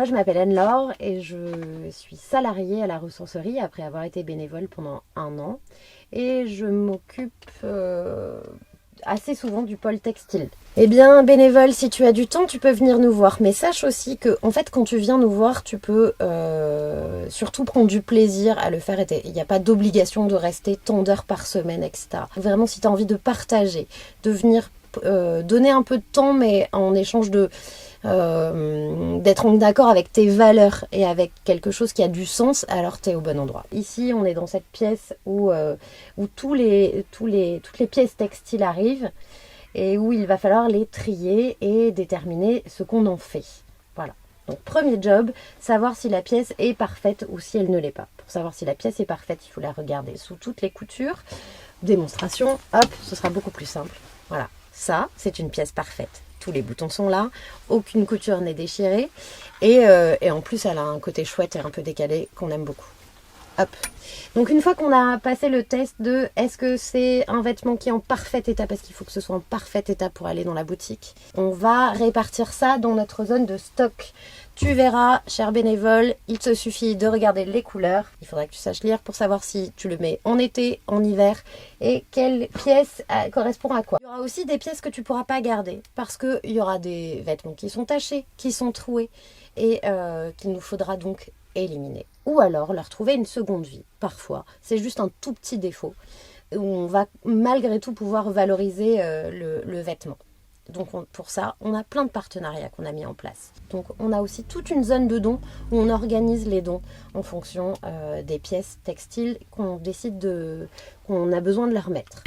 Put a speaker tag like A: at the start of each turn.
A: Moi, je m'appelle Anne-Laure et je suis salariée à la ressourcerie après avoir été bénévole pendant 1 an. Et je m'occupe assez souvent du pôle textile. Eh bien, bénévole, si tu as du temps, tu peux venir nous voir. Mais sache aussi que, en fait, quand tu viens nous voir, tu peux surtout prendre du plaisir à le faire. Il n'y a pas d'obligation de rester tant d'heures par semaine, etc. Vraiment, si tu as envie de partager, de venir donner un peu de temps, mais en échange d'être en accord avec tes valeurs et avec quelque chose qui a du sens, alors tu es au bon endroit. Ici, on est dans cette pièce où toutes les pièces textiles arrivent et où il va falloir les trier et déterminer ce qu'on en fait. Voilà. Donc, premier job, savoir si la pièce est parfaite ou si elle ne l'est pas. Pour savoir si la pièce est parfaite, il faut la regarder sous toutes les coutures. Démonstration, hop, ce sera beaucoup plus simple. Voilà. Ça, c'est une pièce parfaite. Tous les boutons sont là, aucune couture n'est déchirée et en plus elle a un côté chouette et un peu décalé qu'on aime beaucoup. Hop. Donc une fois qu'on a passé le test de est-ce que c'est un vêtement qui est en parfait état, parce qu'il faut que ce soit en parfait état pour aller dans la boutique, on va répartir ça dans notre zone de stock. Tu verras, cher bénévole, il te suffit de regarder les couleurs. Il faudra que tu saches lire pour savoir si tu le mets en été, en hiver et quelle pièce correspond à quoi. Il y aura aussi des pièces que tu ne pourras pas garder parce qu'il y aura des vêtements qui sont tachés, qui sont troués et qu'il nous faudra donc éliminer. Ou alors leur trouver une seconde vie. Parfois, c'est juste un tout petit défaut où on va malgré tout pouvoir valoriser le vêtement. Donc pour ça, on a plein de partenariats qu'on a mis en place. Donc on a aussi toute une zone de dons où on organise les dons en fonction des pièces textiles qu'on décide qu'on a besoin de leur remettre.